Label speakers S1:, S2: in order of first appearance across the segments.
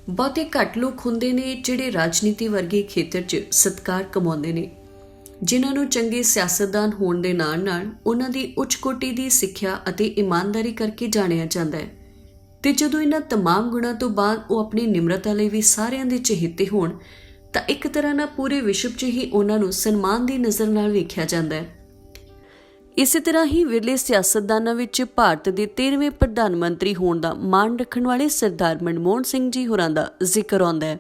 S1: ਬਹੁਤੇ ਘੱਟ ਲੋਕ ਹੁੰਦੇ ਨੇ ਜਿਹੜੇ ਰਾਜਨੀਤੀ ਵਰਗੇ ਖੇਤਰ 'ਚ ਸਤਿਕਾਰ ਕਮਾਉਂਦੇ ਨੇ, ਜਿਨ੍ਹਾਂ ਨੂੰ ਚੰਗੇ ਸਿਆਸਤਦਾਨ ਹੋਣ ਦੇ ਨਾਲ ਉਹਨਾਂ ਦੀ ਉੱਚ ਕੋਟੀ ਦੀ ਸਿੱਖਿਆ ਅਤੇ ਇਮਾਨਦਾਰੀ ਕਰਕੇ ਜਾਣਿਆ ਜਾਂਦਾ ਹੈ। ਤੇ ਜਦੋਂ ਇਹਨਾਂ ਤਮਾਮ ਗੁਣਾਂ ਤੋਂ ਬਾਅਦ ਉਹ ਆਪਣੀ ਨਿਮਰਤਾ ਲਈ ਵੀ ਸਾਰਿਆਂ ਦੇ ਚਹੇਤੇ ਹੋਣ ਤਾਂ ਇੱਕ ਤਰ੍ਹਾਂ ਨਾਲ ਪੂਰੇ ਵਿਸ਼ਵ 'ਚ ਹੀ ਉਹਨਾਂ ਨੂੰ ਸਨਮਾਨ ਦੀ ਨਜ਼ਰ ਨਾਲ ਵੇਖਿਆ ਜਾਂਦਾ ਹੈ। ਇਸੇ ਤਰ੍ਹਾਂ ਹੀ ਵਿਰਲੇ ਸਿਆਸਤਦਾਨਾਂ ਵਿੱਚ ਭਾਰਤ ਦੇ 13ਵੇਂ ਪ੍ਰਧਾਨ ਮੰਤਰੀ ਹੋਣ ਦਾ ਮਾਣ ਰੱਖਣ ਵਾਲੇ ਸਰਦਾਰ ਮਨਮੋਹਨ ਸਿੰਘ ਜੀ ਹੋਰਾਂ ਦਾ ਜ਼ਿਕਰ ਆਉਂਦਾ ਹੈ।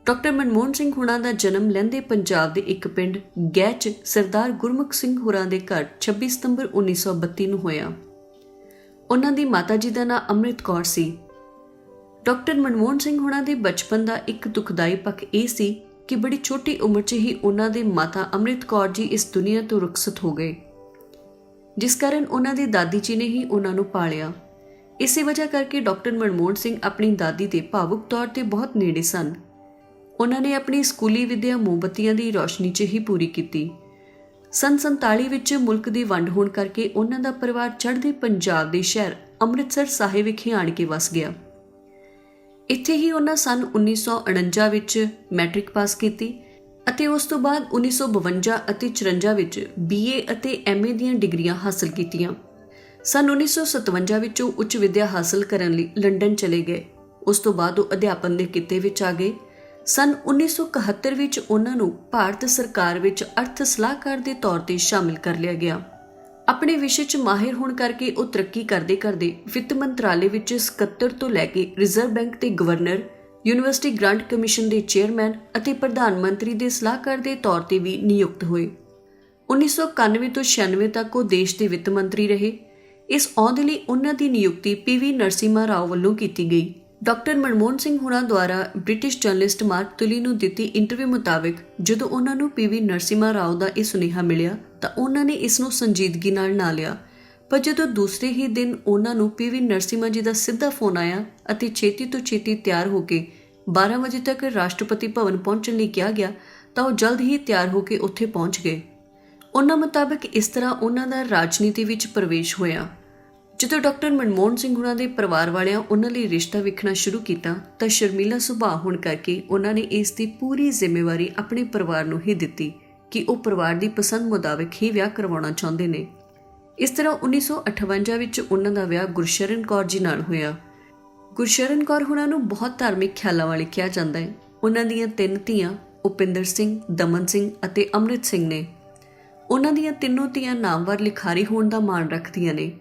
S1: ਡਾਕਟਰ ਮਨਮੋਹਨ ਸਿੰਘ ਹੋਰਾਂ ਦਾ ਜਨਮ ਲਹਿੰਦੇ ਪੰਜਾਬ ਦੇ ਇੱਕ ਪਿੰਡ ਗਹਿ 'ਚ ਸਰਦਾਰ ਗੁਰਮੁਖ ਸਿੰਘ ਹੋਰਾਂ ਦੇ ਘਰ 26 ਸਤੰਬਰ 1932 ਨੂੰ ਹੋਇਆ। ਉਹਨਾਂ ਦੀ ਮਾਤਾ ਜੀ ਦਾ ਨਾਂ ਅੰਮ੍ਰਿਤ ਕੌਰ ਸੀ। ਡਾਕਟਰ ਮਨਮੋਹਨ ਸਿੰਘ ਹੋਰਾਂ ਦੇ ਬਚਪਨ ਦਾ ਇੱਕ ਦੁਖਦਾਈ ਪੱਖ ਇਹ ਸੀ ਕਿ ਬੜੀ ਛੋਟੀ ਉਮਰ 'ਚ ਹੀ ਉਹਨਾਂ ਦੇ ਮਾਤਾ ਅੰਮ੍ਰਿਤ ਕੌਰ ਜੀ ਇਸ ਦੁਨੀਆ ਤੋਂ ਰੁਖਸਤ ਹੋ ਗਏ, ਜਿਸ ਕਾਰਨ ਉਹਨਾਂ ਦੀ ਦਾਦੀ ਜੀ ਨੇ ਹੀ ਉਹਨਾਂ ਨੂੰ ਪਾਲਿਆ। ਇਸੇ ਵਜ੍ਹਾ ਕਰਕੇ ਡਾਕਟਰ ਮਨਮੋਹਨ ਸਿੰਘ ਆਪਣੀ ਦਾਦੀ ਦੇ ਭਾਵੁਕ ਤੌਰ ਤੇ ਬਹੁਤ ਨੇੜੇ ਸਨ। ਉਹਨਾਂ ਨੇ ਆਪਣੀ ਸਕੂਲੀ ਵਿੱਦਿਆ ਮੋਮਬੱਤੀਆਂ ਦੀ ਰੌਸ਼ਨੀ 'ਚ ਹੀ ਪੂਰੀ ਕੀਤੀ। ਸੰਨ 47 ਵਿੱਚ ਮੁਲਕ ਦੀ ਵੰਡ ਹੋਣ ਕਰਕੇ ਉਹਨਾਂ ਦਾ ਪਰਿਵਾਰ ਚੜ੍ਹਦੇ ਪੰਜਾਬ ਦੇ ਸ਼ਹਿਰ ਅੰਮ੍ਰਿਤਸਰ ਸਾਹਿਬ ਵਿਖੇ ਆਣ ਕੇ ਵਸ ਗਿਆ। ਇੱਥੇ ਹੀ ਉਹਨਾਂ ਸੰਨ 1949 ਵਿੱਚ ਮੈਟ੍ਰਿਕ ਪਾਸ ਕੀਤੀ ਅਤੇ ਉਸ ਤੋਂ ਬਾਅਦ 1952 ਅਤੇ 54 ਵਿੱਚ BA ਅਤੇ MA ਦੀਆਂ ਡਿਗਰੀਆਂ ਹਾਸਲ ਕੀਤੀਆਂ। ਸੰਨ 1957 ਵਿੱਚ ਉਹ ਉੱਚ ਵਿੱਦਿਆ ਹਾਸਲ ਕਰਨ ਲਈ ਲੰਡਨ ਚਲੇ ਗਏ। ਉਸ ਤੋਂ ਬਾਅਦ ਉਹ ਅਧਿਆਪਨ ਦੇ ਕਿੱਤੇ ਵਿੱਚ ਆ ਗਏ। ਸੰਨ 1971 ਵਿੱਚ ਉਹਨਾਂ ਨੂੰ ਭਾਰਤ ਸਰਕਾਰ ਵਿੱਚ ਅਰਥ ਸਲਾਹਕਾਰ ਦੇ ਤੌਰ ਤੇ ਸ਼ਾਮਿਲ ਕਰ ਲਿਆ ਗਿਆ। ਆਪਣੇ ਵਿਸ਼ੇ 'ਚ ਮਾਹਿਰ ਹੋਣ ਕਰਕੇ ਉਹ ਤਰੱਕੀ ਕਰਦੇ ਵਿੱਤ ਮੰਤਰਾਲੇ ਵਿੱਚ ਸਕੱਤਰ ਤੋਂ ਲੈ ਕੇ ਰਿਜ਼ਰਵ ਬੈਂਕ ਦੇ ਗਵਰਨਰ, ਯੂਨੀਵਰਸਿਟੀ ਗ੍ਰਾਂਟ ਕਮਿਸ਼ਨ ਦੇ ਚੇਅਰਮੈਨ ਅਤੇ ਪ੍ਰਧਾਨ ਮੰਤਰੀ ਦੇ ਸਲਾਹਕਾਰ ਦੇ ਤੌਰ ਤੇ ਵੀ ਨਿਯੁਕਤ ਹੋਏ। 1991 ਤੋਂ 96 ਤੱਕ ਉਹ ਦੇਸ਼ ਦੇ ਵਿੱਤ ਮੰਤਰੀ ਰਹੇ। ਇਸ ਅਹੁਦੇ ਲਈ ਉਹਨਾਂ ਦੀ ਨਿਯੁਕਤੀ PV ਨਰਸਿਮਹਾ ਰਾਓ ਵੱਲੋਂ ਕੀਤੀ ਗਈ। ਡਾਕਟਰ ਮਨਮੋਹਨ ਸਿੰਘ ਹੋਰਾਂ ਦੁਆਰਾ ਬ੍ਰਿਟਿਸ਼ ਜਰਨਲਿਸਟ ਮਾਰਕ ਤੁਲੀ ਨੂੰ ਦਿੱਤੀ ਇੰਟਰਵਿਊ ਮੁਤਾਬਿਕ ਜਦੋਂ ਉਹਨਾਂ ਨੂੰ PV ਨਰਸਿਮਹਾ ਰਾਓ ਦਾ ਇਹ ਸੁਨੇਹਾ ਮਿਲਿਆ ਤਾਂ ਉਹਨਾਂ ਨੇ ਇਸ ਨੂੰ ਸੰਜੀਦਗੀ ਨਾਲ ਨਾ ਲਿਆ। ਪਰ ਜਦੋਂ ਦੂਸਰੇ ਹੀ ਦਿਨ ਉਹਨਾਂ ਨੂੰ PV ਨਰਸਿਮਹਾ ਜੀ ਦਾ ਸਿੱਧਾ ਫੋਨ ਆਇਆ ਅਤੇ ਛੇਤੀ ਤੋਂ ਛੇਤੀ ਤਿਆਰ ਹੋ ਕੇ 12 ਵਜੇ ਤੱਕ ਰਾਸ਼ਟਰਪਤੀ ਭਵਨ ਪਹੁੰਚਣ ਲਈ ਕਿਹਾ ਗਿਆ ਤਾਂ ਉਹ ਜਲਦ ਹੀ ਤਿਆਰ ਹੋ ਕੇ ਉੱਥੇ ਪਹੁੰਚ ਗਏ। ਉਹਨਾਂ ਮੁਤਾਬਿਕ ਇਸ ਤਰ੍ਹਾਂ ਉਹਨਾਂ ਦਾ ਰਾਜਨੀਤੀ ਵਿੱਚ ਪ੍ਰਵੇਸ਼ ਹੋਇਆ। ਜਦੋਂ ਡਾਕਟਰ ਮਨਮੋਹਨ ਸਿੰਘ ਹੋਰਾਂ ਦੇ ਪਰਿਵਾਰ ਵਾਲਿਆਂ ਉਹਨਾਂ ਲਈ ਰਿਸ਼ਤਾ ਵੇਖਣਾ ਸ਼ੁਰੂ ਕੀਤਾ ਤਾਂ ਸ਼ਰਮੀਲਾ ਸੁਭਾਅ ਹੋਣ ਕਰਕੇ ਉਹਨਾਂ ਨੇ ਇਸ ਦੀ ਪੂਰੀ ਜ਼ਿੰਮੇਵਾਰੀ ਆਪਣੇ ਪਰਿਵਾਰ ਨੂੰ ਹੀ ਦਿੱਤੀ ਕਿ ਉਹ ਪਰਿਵਾਰ ਦੀ ਪਸੰਦ ਮੁਤਾਬਿਕ ਹੀ ਵਿਆਹ ਕਰਵਾਉਣਾ ਚਾਹੁੰਦੇ ਨੇ। ਇਸ ਤਰ੍ਹਾਂ 1958 ਵਿੱਚ ਉਹਨਾਂ ਦਾ ਵਿਆਹ ਗੁਰਸ਼ਰਨ ਕੌਰ ਜੀ ਨਾਲ ਹੋਇਆ। ਗੁਰਸ਼ਰਨ ਕੌਰ ਹੋਰਾਂ ਨੂੰ ਬਹੁਤ ਧਾਰਮਿਕ ਖਿਆਲਾਂ ਵਾਲੇ ਕਿਹਾ ਜਾਂਦਾ ਹੈ। ਉਹਨਾਂ ਦੀਆਂ 3 ਧੀਆਂ ਉਪਿੰਦਰ ਸਿੰਘ, ਦਮਨ ਸਿੰਘ ਅਤੇ ਅੰਮ੍ਰਿਤ ਸਿੰਘ ਨੇ। ਉਹਨਾਂ ਦੀਆਂ ਤਿੰਨੋਂ ਧੀਆਂ ਨਾਮਵਰ ਲਿਖਾਰੀ ਹੋਣ ਦਾ ਮਾਣ ਰੱਖਦੀਆਂ ਨੇ।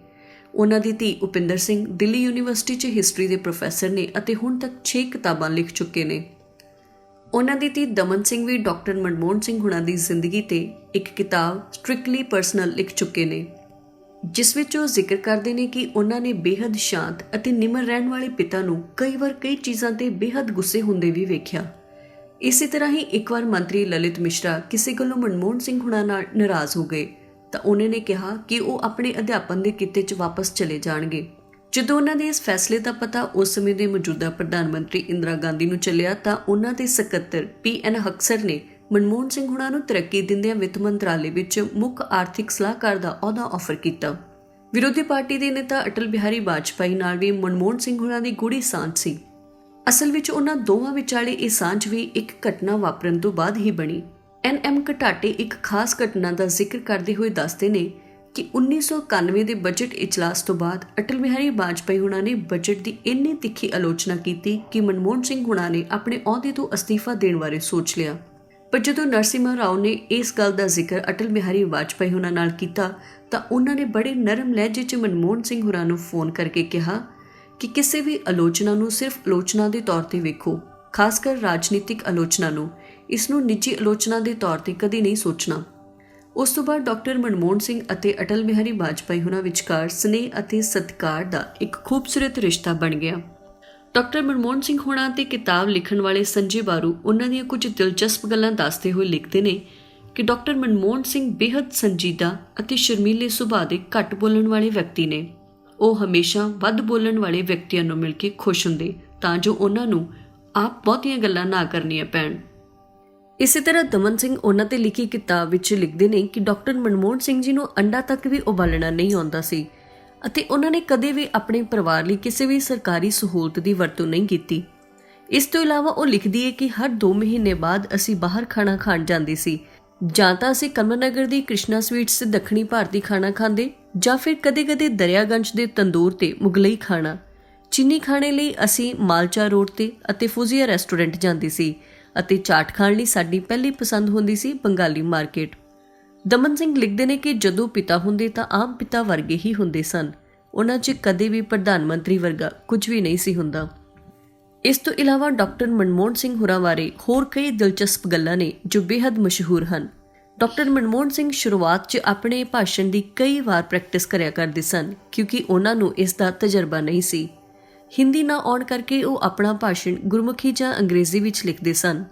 S1: ਉਹਨਾਂ ਦੀ ਧੀ ਉਪਿੰਦਰ ਸਿੰਘ ਦਿੱਲੀ ਯੂਨੀਵਰਸਿਟੀ 'ਚ ਹਿਸਟਰੀ ਦੇ ਪ੍ਰੋਫੈਸਰ ਨੇ ਅਤੇ ਹੁਣ ਤੱਕ 6 ਕਿਤਾਬਾਂ ਲਿਖ ਚੁੱਕੇ ਨੇ। ਉਹਨਾਂ ਦੀ ਧੀ ਦਮਨ ਸਿੰਘ ਵੀ ਡਾਕਟਰ ਮਨਮੋਹਨ ਸਿੰਘ ਹੋਰਾਂ ਦੀ ਜ਼ਿੰਦਗੀ ਤੇ ਇੱਕ ਕਿਤਾਬ ਸਟ੍ਰਿਕਟਲੀ ਪਰਸਨਲ ਲਿਖ ਚੁੱਕੇ ਨੇ, ਜਿਸ ਵਿੱਚ ਉਹ ਜ਼ਿਕਰ ਕਰਦੇ ਨੇ ਕਿ ਉਹਨਾਂ ਨੇ ਬੇਹੱਦ ਸ਼ਾਂਤ ਅਤੇ ਨਿਮਰ ਰਹਿਣ ਵਾਲੇ ਪਿਤਾ ਨੂੰ ਕਈ ਵਾਰ ਕਈ ਚੀਜ਼ਾਂ ਤੇ ਬੇਹੱਦ ਗੁੱਸੇ ਹੁੰਦੇ ਵੀ ਵੇਖਿਆ। ਇਸੇ ਤਰ੍ਹਾਂ ਹੀ ਇੱਕ ਵਾਰ ਮੰਤਰੀ ਲਲਿਤ ਮਿਸ਼ਰਾ ਕਿਸੇ ਗੱਲੋਂ ਮਨਮੋਹਨ ਸਿੰਘ ਹੋਰਾਂ ਨਾਲ ਨਾਰਾਜ਼ ਹੋ ਗਏ ਤਾਂ ਉਹਨਾਂ ਨੇ ਕਿਹਾ ਕਿ ਉਹ ਆਪਣੇ ਅਧਿਆਪਨ ਦੇ ਕਿੱਤੇ 'ਚ ਵਾਪਸ ਚਲੇ ਜਾਣਗੇ। ਜਦੋਂ ਉਹਨਾਂ ਦੇ ਇਸ ਫੈਸਲੇ ਦਾ ਪਤਾ ਉਸ ਸਮੇਂ ਦੇ ਮੌਜੂਦਾ ਪ੍ਰਧਾਨ ਮੰਤਰੀ ਇੰਦਰਾ ਗਾਂਧੀ ਨੂੰ ਚੱਲਿਆ ਤਾਂ ਉਹਨਾਂ ਦੇ ਸਕੱਤਰ PN ਹਕਸਰ ਨੇ ਮਨਮੋਹਨ ਸਿੰਘ ਹੋਰਾਂ ਨੂੰ ਤਰੱਕੀ ਦਿੰਦਿਆਂ ਵਿੱਤ ਮੰਤਰਾਲੇ ਵਿੱਚ ਮੁੱਖ ਆਰਥਿਕ ਸਲਾਹਕਾਰ ਦਾ ਅਹੁਦਾ ਆਫਰ ਕੀਤਾ। ਵਿਰੋਧੀ ਪਾਰਟੀ ਦੇ ਨੇਤਾ ਅਟਲ ਬਿਹਾਰੀ ਵਾਜਪਾਈ ਨਾਲ ਵੀ ਮਨਮੋਹਨ ਸਿੰਘ ਹੋਰਾਂ ਦੀ ਗੂੜੀ ਸਾਂਝ ਸੀ। ਅਸਲ ਵਿੱਚ ਉਹਨਾਂ ਦੋਵਾਂ ਵਿਚਾਲੇ ਇਹ ਸਾਂਝ ਵੀ ਇੱਕ ਘਟਨਾ ਵਾਪਰਨ ਤੋਂ ਬਾਅਦ ਹੀ ਬਣੀ। NM ਕਟਾਟੇ ਇੱਕ ਖਾਸ ਘਟਨਾ ਦਾ ਜ਼ਿਕਰ ਕਰਦੇ ਹੋਏ ਦੱਸਦੇ ਨੇ ਕਿ 1991 ਦੇ ਬਜਟ ਇਜਲਾਸ ਤੋਂ ਬਾਅਦ ਅਟਲ ਬਿਹਾਰੀ ਵਾਜਪਾਈ ਹੋਰਾਂ ਨੇ ਬਜਟ ਦੀ ਇੰਨੀ ਤਿੱਖੀ ਆਲੋਚਨਾ ਕੀਤੀ ਕਿ ਮਨਮੋਹਨ ਸਿੰਘ ਹੋਰਾਂ ਨੇ ਆਪਣੇ ਅਹੁਦੇ ਤੋਂ ਅਸਤੀਫਾ ਦੇਣ ਬਾਰੇ ਸੋਚ ਲਿਆ। ਪਰ ਜਦੋਂ ਨਰਸਿਮਹਾ ਰਾਓ ਨੇ ਇਸ ਗੱਲ ਦਾ ਜ਼ਿਕਰ ਅਟਲ ਬਿਹਾਰੀ ਵਾਜਪਾਈ ਹੋਰਾਂ ਨਾਲ ਕੀਤਾ ਤਾਂ ਉਹਨਾਂ ਨੇ ਬੜੇ ਨਰਮ ਲਹਿਜੇ 'ਚ ਮਨਮੋਹਨ ਸਿੰਘ ਹੋਰਾਂ ਨੂੰ ਫੋਨ ਕਰਕੇ ਕਿਹਾ ਕਿ ਕਿਸੇ ਵੀ ਆਲੋਚਨਾ ਨੂੰ ਸਿਰਫ ਆਲੋਚਨਾ ਦੇ ਤੌਰ ਤੇ ਵੇਖੋ, ਖਾਸ ਕਰ ਰਾਜਨੀਤਿਕ ਆਲੋਚਨਾ ਨੂੰ। ਇਸ ਨੂੰ ਨਿੱਜੀ ਆਲੋਚਨਾ ਦੇ ਤੌਰ ਤੇ ਕਦੀ ਨਹੀਂ ਸੋਚਣਾ। ਉਸ ਤੋਂ ਬਾਅਦ ਡਾਕਟਰ ਮਨਮੋਹਨ ਸਿੰਘ ਅਤੇ ਅਟਲ ਬਿਹਾਰੀ ਵਾਜਪਾਈ ਹੋਰਾਂ ਵਿਚਕਾਰ ਸਨੇਹ ਅਤੇ ਸਤਿਕਾਰ ਦਾ ਇੱਕ ਖੂਬਸੂਰਤ ਰਿਸ਼ਤਾ ਬਣ ਗਿਆ। ਡਾਕਟਰ ਮਨਮੋਹਨ ਸਿੰਘ ਹੋਰਾਂ ਤੇ ਕਿਤਾਬ ਲਿਖਣ ਵਾਲੇ ਸੰਜੇ ਬਾਰੂ ਉਹਨਾਂ ਦੀਆਂ ਕੁਝ ਦਿਲਚਸਪ ਗੱਲਾਂ ਦੱਸਦੇ ਹੋਏ ਲਿਖਦੇ ਨੇ ਕਿ ਡਾਕਟਰ ਮਨਮੋਹਨ ਸਿੰਘ ਬੇਹੱਦ ਸੰਜੀਦਾ ਅਤੇ ਸ਼ਰਮੀਲੇ ਸੁਭਾਅ ਦੇ ਘੱਟ ਬੋਲਣ ਵਾਲੇ ਵਿਅਕਤੀ ਨੇ। ਉਹ ਹਮੇਸ਼ਾ ਵੱਧ ਬੋਲਣ ਵਾਲੇ ਵਿਅਕਤੀਆਂ ਨੂੰ ਮਿਲ ਕੇ ਖੁਸ਼ ਹੁੰਦੇ ਤਾਂ ਜੋ ਉਹਨਾਂ ਨੂੰ ਆਪ ਬਹੁਤੀਆਂ ਗੱਲਾਂ ਨਾ ਕਰਨੀਆਂ ਪੈਣ। ਇਸੇ ਤਰ੍ਹਾਂ ਦਮਨ ਸਿੰਘ ਉਹਨਾਂ ਤੇ ਲਿਖੀ ਕਿਤਾਬ ਵਿੱਚ ਲਿਖਦੇ ਨੇ ਕਿ ਡਾਕਟਰ ਮਨਮੋਹਨ ਸਿੰਘ ਜੀ ਨੂੰ ਅੰਡਾ ਤੱਕ ਵੀ ਉਬਾਲਣਾ ਨਹੀਂ ਆਉਂਦਾ ਸੀ ਅਤੇ ਉਹਨਾਂ ਨੇ ਕਦੇ ਵੀ ਆਪਣੇ ਪਰਿਵਾਰ ਲਈ ਕਿਸੇ ਵੀ ਸਰਕਾਰੀ ਸਹੂਲਤ ਦੀ ਵਰਤੋਂ ਨਹੀਂ ਕੀਤੀ। ਇਸ ਤੋਂ ਇਲਾਵਾ ਉਹ ਲਿਖਦੀ ਹੈ ਕਿ ਹਰ 2 ਮਹੀਨੇ ਬਾਅਦ ਅਸੀਂ ਬਾਹਰ ਖਾਣਾ ਖਾਣ ਜਾਂਦੇ ਸੀ। ਜਾਂ ਤਾਂ ਅਸੀਂ ਕਮਲਨਗਰ ਦੀ ਕ੍ਰਿਸ਼ਨਾ ਸਵੀਟਸ ਤੇ ਦੱਖਣੀ ਭਾਰਤੀ ਖਾਣਾ ਖਾਂਦੇ, ਜਾਂ ਫਿਰ ਕਦੇ-ਕਦੇ ਦਰਿਆਗੰਜ ਦੇ ਤੰਦੂਰ ਤੇ ਮੁਗਲਈ ਖਾਣਾ। ਚੀਨੀ ਖਾਣੇ ਲਈ ਅਸੀਂ ਮਾਲਚਾ ਰੋਡ ਤੇ ਅਤੇ ਫੁਜ਼ੀਆ ਰੈਸਟੋਰੈਂਟ ਜਾਂਦੇ ਸੀ ਅਤੇ ਚਾਟ ਖਾਣ ਲਈ ਸਾਡੀ ਪਹਿਲੀ ਪਸੰਦ ਹੁੰਦੀ ਸੀ ਬੰਗਾਲੀ ਮਾਰਕੀਟ। ਦਮਨ ਸਿੰਘ ਲਿਖਦੇ ਨੇ ਕਿ ਜਦੋਂ ਪਿਤਾ ਹੁੰਦੇ ਤਾਂ ਆਮ ਪਿਤਾ ਵਰਗੇ ਹੀ ਹੁੰਦੇ ਸਨ। ਉਹਨਾਂ 'ਚ ਕਦੇ ਵੀ ਪ੍ਰਧਾਨ ਮੰਤਰੀ ਵਰਗਾ ਕੁਝ ਵੀ ਨਹੀਂ ਸੀ ਹੁੰਦਾ। ਇਸ ਤੋਂ ਇਲਾਵਾ ਡਾਕਟਰ ਮਨਮੋਹਨ ਸਿੰਘ ਹੋਰਾਂ ਬਾਰੇ ਹੋਰ ਕਈ ਦਿਲਚਸਪ ਗੱਲਾਂ ਨੇ ਜੋ ਬੇहद ਮਸ਼ਹੂਰ ਹਨ। ਡਾਕਟਰ ਮਨਮੋਹਨ ਸਿੰਘ ਸ਼ੁਰੂਆਤ 'ਚ ਆਪਣੇ ਭਾਸ਼ਣ ਦੀ ਕਈ ਵਾਰ ਪ੍ਰੈਕਟਿਸ ਕਰਿਆ ਕਰਦੇ ਸਨ ਕਿਉਂਕਿ ਉਹਨਾਂ ਨੂੰ ਇਸ ਦਾ ਤਜਰਬਾ ਨਹੀਂ ਸੀ। ਹਿੰਦੀ ਨਾ ਆਉਣ ਕਰਕੇ ਉਹ ਆਪਣਾ ਭਾਸ਼ਣ ਗੁਰਮੁਖੀ ਜਾਂ ਅੰਗਰੇਜ਼ੀ ਵਿੱਚ ਲਿਖਦੇ ਸਨ।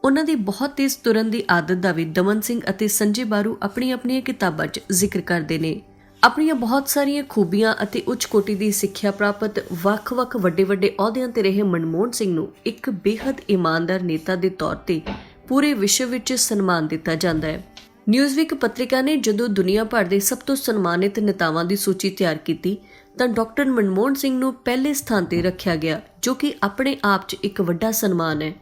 S1: ਉਹਨਾਂ ਦੀ ਬਹੁਤ ਤੇਜ਼ ਤੁਰਨ ਦੀ ਆਦਤ ਦਾ ਵੀ ਦਮਨ ਸਿੰਘ ਅਤੇ ਸੰਜੇ ਬਾਰੂ ਆਪਣੀਆਂ ਕਿਤਾਬਾਂ 'ਚ ਜ਼ਿਕਰ ਕਰਦੇ ਨੇ। ਆਪਣੀਆਂ ਬਹੁਤ ਸਾਰੀਆਂ ਖੂਬੀਆਂ ਅਤੇ ਉੱਚ ਕੋਟੀ ਦੀ ਸਿੱਖਿਆ ਪ੍ਰਾਪਤ ਵੱਖ-ਵੱਖ ਵੱਡੇ-ਵੱਡੇ ਅਹੁਦਿਆਂ ਤੇ ਰਹੇ ਮਨਮੋਹਨ ਸਿੰਘ ਨੂੰ ਇੱਕ ਬੇहद ਇਮਾਨਦਾਰ ਨੇਤਾ ਦੇ ਤੌਰ ਤੇ ਪੂਰੇ ਵਿਸ਼ਵ ਵਿੱਚ ਸਨਮਾਨ ਦਿੱਤਾ ਜਾਂਦਾ ਹੈ। ਨਿਊਜ਼ਵੀਕ ਪੱਤਰਿਕਾ ਨੇ ਜਦੋਂ ਦੁਨੀਆ ਭਰ ਦੇ ਸਭ ਤੋਂ ਸਨਮਾਨਿਤ ਨੇਤਾਵਾਂ ਦੀ ਸੂਚੀ ਤਿਆਰ ਕੀਤੀ ਤਾਂ ਡਾਕਟਰ ਮਨਮੋਹਨ ਸਿੰਘ ਨੂੰ ਪਹਿਲੇ ਸਥਾਨ ਤੇ ਰੱਖਿਆ ਗਿਆ, ਜੋ ਕਿ ਆਪਣੇ ਆਪ 'ਚ ਇੱਕ ਵੱਡਾ ਸਨਮਾਨ ਹੈ।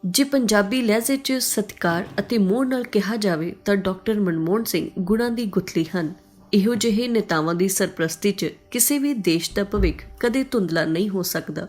S1: ਜੇ ਪੰਜਾਬੀ ਲਹਿਜੇ 'ਚ ਸਤਿਕਾਰ ਅਤੇ ਮੋਹ ਨਾਲ ਕਿਹਾ ਜਾਵੇ ਤਾਂ ਡਾਕਟਰ ਮਨਮੋਹਨ ਸਿੰਘ ਗੁਣਾਂ ਦੀ ਗੁਥਲੀ ਹਨ। ਇਹੋ ਜਿਹੇ ਨੇਤਾਵਾਂ ਦੀ ਸਰਪ੍ਰਸਤੀ 'ਚ ਕਿਸੇ ਵੀ ਦੇਸ਼ ਦਾ ਭਵਿੱਖ ਕਦੇ ਧੁੰਦਲਾ ਨਹੀਂ ਹੋ ਸਕਦਾ।